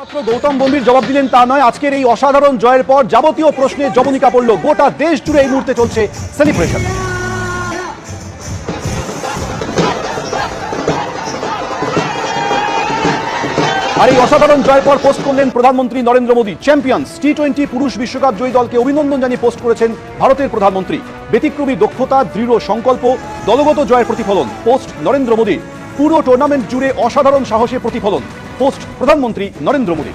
মাত্র গৌতম গম্ভীর জবাব দিলেন তা নয়, আজকের এই অসাধারণ জয়ের পর যাবতীয় প্রশ্নে জবনিকা পড়ল। গোটা দেশ জুড়ে এই মুহূর্তে চলছে সেলিব্রেশন। আর এই অসাধারণ জয়ের পর পোস্ট করলেন প্রধানমন্ত্রী নরেন্দ্র মোদী। চ্যাম্পিয়ন্স টি-20 পুরুষ বিশ্বকাপ জয়ী দলকে অভিনন্দন জানিয়ে পোস্ট করেছেন ভারতের প্রধানমন্ত্রী। ব্যতিক্রমী দক্ষতা, দৃঢ় সংকল্প, দলগত জয়ের প্রতিফলন। পোস্ট নরেন্দ্র মোদী। পুরো টুর্নামেন্ট জুড়ে অসাধারণ সাহসের প্রতিফলন। পোস্ট প্রধানমন্ত্রী নরেন্দ্র মোদী।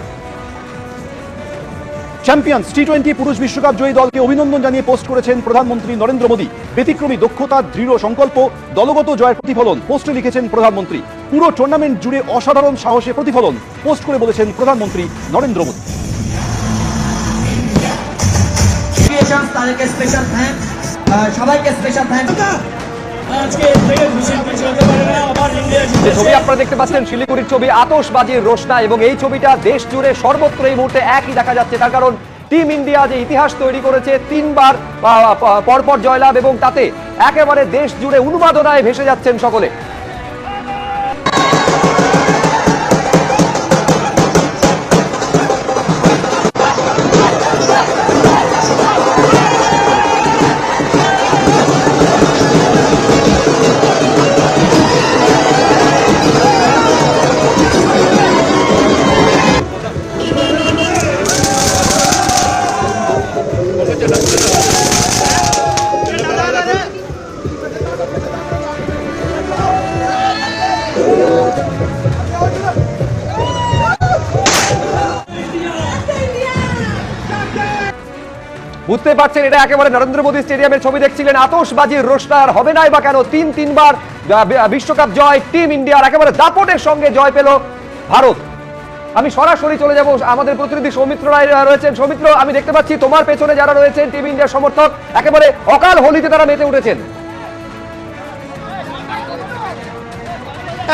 চ্যাম্পিয়ন্স টি-20 পুরুষ বিশ্বকাপ জয়ী দলকে অভিনন্দন জানিয়ে পোস্ট করেছেন প্রধানমন্ত্রী নরেন্দ্র মোদী। ব্যতিক্রমী দক্ষতা, দৃঢ় সংকল্প, দলগত জয়ের প্রতিফলন। পোস্টে লিখেছেন প্রধানমন্ত্রী। পুরো টুর্নামেন্ট জুড়ে অসাধারণ সাহসের প্রতিফলন। পোস্ট করে বলেছেন প্রধানমন্ত্রী নরেন্দ্র মোদী। সবাইকে স্পেশাল থ্যাঙ্কস। যে ছবি আপনারা দেখতে পাচ্ছেন শিলিগুড়ির ছবি, আতশবাজির রোশনা, এবং এই ছবিটা দেশ জুড়ে সর্বত্র এই মুহূর্তে একই দেখা যাচ্ছে। তার কারণ টিম ইন্ডিয়া যে ইতিহাস তৈরি করেছে, 3 বার পরপর জয়লাভ, এবং তাতে একেবারে দেশ জুড়ে উন্মাদনায় ভেসে যাচ্ছেন সকলে। বুঝতে পারছেন, এটা একেবারে নরেন্দ্র মোদী স্টেডিয়ামের ছবি দেখছিলেন। আতশবাজির রোশনার হবে নাই বা কেন, 3বার বিশ্বকাপ জয় টিম ইন্ডিয়ার। একেবারে দাপটের সঙ্গে জয় পেল ভারত। আমি সরাসরি চলে যাব, আমাদের প্রতিনিধি সৌমিত্র রায় রয়েছেন। সৌমিত্র, আমি দেখতে পাচ্ছি তোমার পেছনে যারা রয়েছেন টিম ইন্ডিয়ার সমর্থক, একেবারে অকাল হোলিতে তারা মেতে উঠেছেন।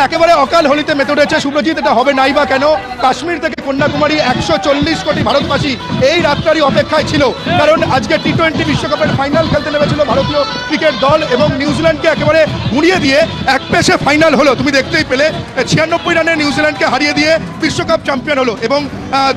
একেবারে অকাল হোলিতে মেতে উঠেছে শুভ্রজিৎ। এটা হবে নাই বা কেন, কাশ্মীর থেকে কন্যাকুমারী 140 কোটি ভারতবাসী এই রাতটারই অপেক্ষায় ছিল। কারণ আজকে টি-20 বিশ্বকাপের ফাইনাল খেলতে নেমেছিল ভারতীয় ক্রিকেট দল, এবং নিউজিল্যান্ডকে একেবারে গুঁড়িয়ে দিয়ে এক পেশে ফাইনাল হলো। তুমি দেখতেই পেলে 96 রানে নিউজিল্যান্ডকে হারিয়ে দিয়ে বিশ্বকাপ চ্যাম্পিয়ন হলো, এবং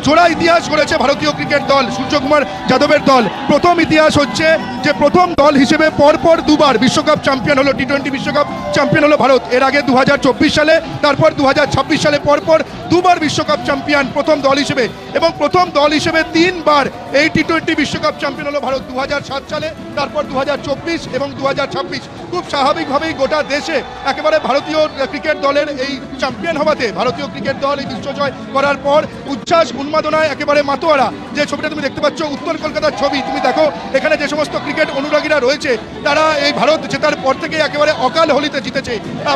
জোড়া ইতিহাস করেছে ভারতীয় ক্রিকেট দল, সূর্যকুমার যাদবের দল। প্রথম ইতিহাস হচ্ছে যে প্রথম দল হিসেবে পরপর 2বার বিশ্বকাপ চ্যাম্পিয়ন হলো, টি-20 বিশ্বকাপ চ্যাম্পিয়ন হলো ভারত। এর আগে 2024 সালে, তারপর 2026 সালে পরপর 2বার বিশ্বকাপ চ্যাম্পিয়ন প্রথম দল হিসেবে, এবং প্রথম দল হিসেবে 3বার এই টি-20 বিশ্বকাপ চ্যাম্পিয়ন হলো ভারত। 2007 সালে, তারপর 2024 এবং 2026। খুব স্বাভাবিকভাবেই গোটা দেশে একেবারে ভারতীয় ক্রিকেট দলের এই চ্যাম্পিয়ন হওয়াতে, ভারতীয় ক্রিকেট দল এই বিশ্বজয় করার পর উচ্ছ্বাস উন্মাদনায় একেবারে মাতোয়ারা। যে ছবিটা তুমি দেখতে পাচ্ছ উত্তর কলকাতার ছবি, তুমি দেখো এখানে যে সমস্ত ক্রিকেট অনুরাগীরা রয়েছে তারা এই ভারত জেতার পর থেকে একেবারে অকাল হোলিতে জিতেছে।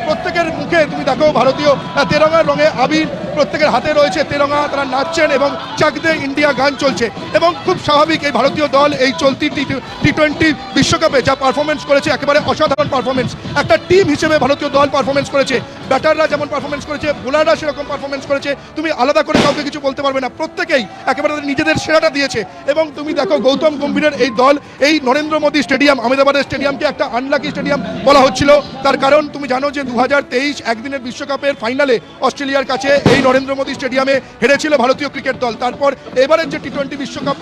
প্রত্যেকের মুখে তুমি দেখো ভারতীয় তেরঙ্গার রঙে আবির, প্রত্যেকের হাতে রয়েছে তেরঙ্গা, তারা নাচছেন এবং চাক দে ইন্ডিয়া গান চলছে। এবং খুব স্বাভাবিক এই ভারতীয় দল এই চলতি টি-20 বিশ্বকাপে যা পারফরমেন্স করেছে, একেবারে অসাধারণ পারফরমেন্স। একটা টিম হিসেবে ভারতীয় দল পারফরমেন্স করেছে। ব্যাটাররা যেমন পারফরমেন্স করেছে, বোলাররা সেরকম পারফরমেন্স করেছে। তুমি আলাদা করে কাউকে কিছু বলতে পারবে না, প্রত্যেকেই একেবারে নিজেদের সেরাটা দিয়েছে। এবং তুমি দেখো গৌতম গম্ভীরের এই দল, এই নরেন্দ্র মোদী স্টেডিয়াম, আহমেদাবাদের স্টেডিয়ামকে একটা আনলাকি স্টেডিয়াম বলা হচ্ছিল। তার কারণ তুমি জানো যে 2023 একদিনের বিশ্বকাপের ফাইনালে অস্ট্রেলিয়ার কাছে এই নরেন্দ্র মোদী স্টেডিয়ামে হেরেছিল ভারতীয় ক্রিকেট দল। তারপর এবারের যে টি-20 বিশ্বকাপ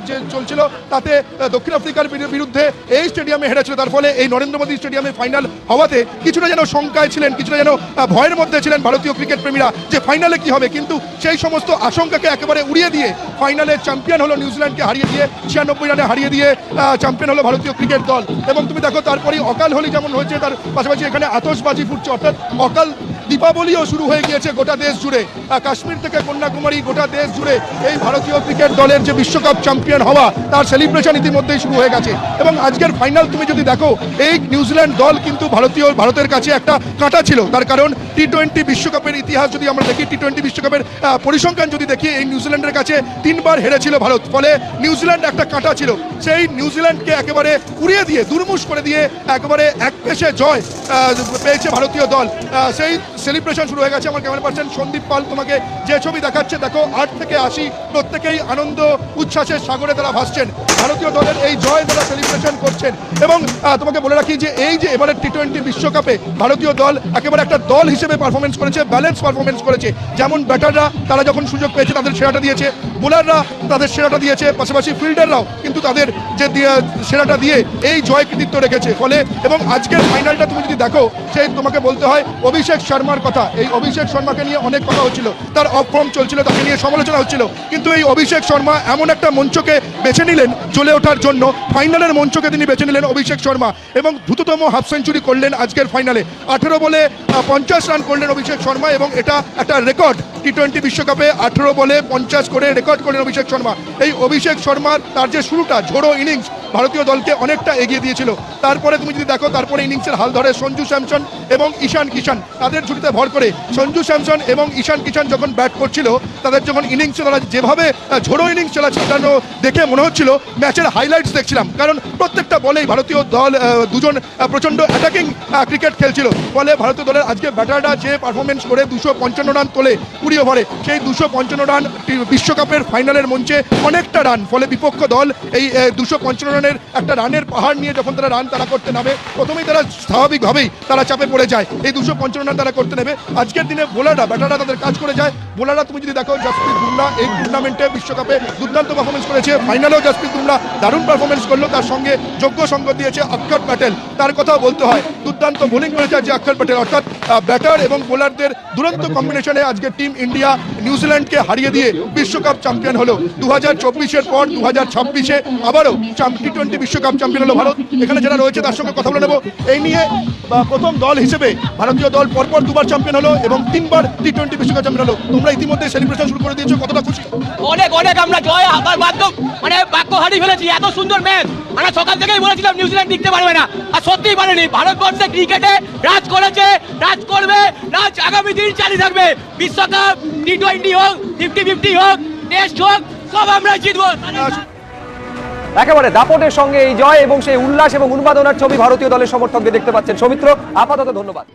যে চলছিল তাতে দক্ষিণ আফ্রিকার বিরুদ্ধে এই স্টেডিয়ামে হেরেছিল। তার ফলে এই নরেন্দ্র মোদী স্টেডিয়ামে ফাইনাল হওয়াতে কিছুটা যেন শঙ্কায় ছিলেন, কিছুটা যেন ভয়ের মধ্যে ছিলেন ভারতীয় ক্রিকেট প্রেমীরা যে ফাইনালে কি হবে। কিন্তু সেই সমস্ত আশঙ্কাকে একেবারে উড়িয়ে দিয়ে ফাইনালে চ্যাম্পিয়ন হলো, নিউজিল্যান্ডকে হারিয়ে দিয়ে 96 রানে হারিয়ে দিয়ে চ্যাম্পিয়ন হলো ভারতীয় ক্রিকেট দল। এবং তুমি দেখো তারপরেই অকাল হোলি যেমন হয়েছে, তার পাশাপাশি এখানে আতশবাজি ফুটছে, অর্থাৎ অকাল দীপাবলিও শুরু হয়ে গিয়েছে গোটা দেশ জুড়ে। কাশ্মীর থেকে কন্যাকুমারী গোটা দেশ জুড়ে এই ভারতীয় ক্রিকেট দলের যে বিশ্বকাপ চ্যাম্পিয়ন হওয়া তার সেলিব্রেশন ইতিমধ্যেই শুরু হয়ে গেছে। এবং আজকের ফাইনাল তুমি যদি দেখো, এই নিউজিল্যান্ড দল কিন্তু ভারতের কাছে একটা কাঁটা ছিল। তার কারণ টি-20 বিশ্বকাপের ইতিহাস যদি আমরা দেখি, টি-20 বিশ্বকাপের পরিসংখ্যান যদি দেখি, এই নিউজিল্যান্ডের কাছে 3বার হেরেছিল ভারত। ফলে নিউজিল্যান্ড একটা কাঁটা ছিল, সেই নিউজিল্যান্ডকে একেবারে উড়িয়ে দিয়ে, দুর্মুষ করে দিয়ে একেবারে এক পেশে জয় পেয়েছে ভারতীয় দল। সেই সেলিব্রেশন শুরু হয়ে গেছে। আমার ক্যামেরা পার্সন সন্দীপ পাল তোমাকে যে ছবি দেখাচ্ছে, দেখো 8 থেকে 80 প্রত্যেকেই আনন্দ উচ্ছ্বাসের সাগরে তারা ভাসছেন। ভারতীয় দলের এই জয় তারা সেলিব্রেশন করছেন। এবং তোমাকে বলে রাখি যে এই যে এবারে টি-20 বিশ্বকাপে ভারতীয় দল একেবারে একটা দল হিসেবে পারফরমেন্স করেছে, ব্যালেন্স পারফরমেন্স করেছে। যেমন ব্যাটাররা তারা যখন সুযোগ পেয়েছে তাদের সেরাটা দিয়েছে, বোলাররা তাদের সেরাটা দিয়েছে, পাশাপাশি ফিল্ডাররাও কিন্তু তাদের যে সেরাটা দিয়ে এই জয় কৃতিত্ব রেখেছে। ফলে এবং আজকের ফাইনালটা তুমি যদি দেখো, সেই তোমাকে বলতে হয় অভিষেক শর্মার কথা। এই অভিষেক শর্মাকে নিয়ে অনেক কথা হচ্ছিল, তার অফ ফর্ম চলছিল, তাকে নিয়ে সমালোচনা হচ্ছিল, কিন্তু এই অভিষেক শর্মা এমন একটা মঞ্চকে বেছে নিলেন জ্বলে ওঠার জন্য। ফাইনালের মঞ্চকে তিনি বেছে নিলেন অভিষেক শর্মা এবং দ্রুততম হাফ সেঞ্চুরি করলেন আজকের ফাইনালে। 18 বলে 50 রান করলেন অভিষেক শর্মা এবং এটা একটা রেকর্ড। টি-20 বিশ্বকাপে 18 বলে 50 করে রেকর্ড করলেন অভিষেক শর্মা। এই অভিষেক শর্মার তার যে শুরুটা, ঝোড়ো ইনিংস ভারতীয় দলকে অনেকটা এগিয়ে দিয়েছিল। তারপরে তুমি যদি দেখো, তারপরে ইনিংসের হাল ধরে সঞ্জু স্যামসন এবং ঈশান কিষান, তাদের ঝুড়িতে ভর করে সঞ্জু স্যামসন এবং ঈশান কিষান যখন ব্যাট করছিল, তাদের যখন ইনিংসে তারা যেভাবে ঝোড়ো ইনিংস চালাচ্ছিল দেখে মনে হচ্ছিল ম্যাচের হাইলাইটস দেখছিলাম। কারণ প্রত্যেকটা বলেই ভারতীয় দল দুজন প্রচণ্ড অ্যাটাকিং ক্রিকেট খেলছিল। ফলে ভারতীয় দলের আজকে ব্যাটাররা যে পারফরমেন্স করে 255 রান তোলে 20 ওভারে, সেই 255 রান বিশ্বকাপের ফাইনালের মঞ্চে অনেকটা রান। ফলে বিপক্ষ দল এই 255 রানের একটা রানের পাহাড় নিয়ে যখন তারা রান তারা করতে নামে, প্রথমেই তারা স্বাভাবিকভাবেই তারা চাপে পড়ে যায়। এই 255 রান তারা করতে নেবে। আজকের দিনে বোলাররা, ব্যাটাররা তাদের কাজ করে যায়। বোলাররা তুমি যদি দেখো, জসপ্রীত বুমরা এই টুর্নামেন্টে বিশ্বকাপে দুর্দান্ত পারফরমেন্স করেছে। ফাইনালেও জসপ্রীত বুমরা দারুণ পারফরমেন্স করলো, তার সঙ্গে যোগ্য সঙ্গ দিয়েছে অক্ষর প্যাটেল। তার কথাও বলতে হয়, দুর্দান্ত বোলিং করেছে যে অক্ষর প্যাটেল। অর্থাৎ ব্যাটার এবং বোলারদের দুরন্ত কম্বিনেশনে আজকে টিম ইন্ডিয়া নিউজিল্যান্ডকে হারিয়ে দিয়ে বিশ্বকাপ চ্যাম্পিয়ন হলো। 2024-এর পর 2026-এ আবারও টি-20 বিশ্বকাপ চ্যাম্পিয়ন হলো ভারত। এখানে যারা রয়েছে তার সঙ্গে কথা বলে নেব। এই নিয়ে প্রথম দল হিসেবে ভারতীয় দল পরপর 2বার চ্যাম্পিয়ন হলো এবং 3বার টি-20 বিশ্বকাপ চ্যাম্পিয়ন হলো। তোমরা ইতিমধ্যে সেলিব্রেশন শুরু করে দিয়েছো, কতটা খুশি? অনেক অনেক আমরা জয় আমার মাধ্যম মানে বাক্য হারিয়ে ফেলেছি। এত সুন্দর ম্যাচ আমরা সকাল থেকেই বলেছিলাম নিউজিল্যান্ড টিকতে পারবে না, আর সত্যিই পারেনি। ভারতবর্ষে ক্রিকেটে রাজ করেছে, রাজ করবে, রাজ আগামী দিন চালিয়ে থাকবে। বিশ্বকাপ, টি-20 হোক, 50-50 হোক, টেস্ট হোক, সব আমরা জিতবো। একেবারে দাপটের সঙ্গে এই জয় এবং সেই উল্লাস এবং উন্মাদনার ছবি ভারতীয় দলের সমর্থকদের দেখতে পাচ্ছেন। সৌমিত্র, আপাতত ধন্যবাদ।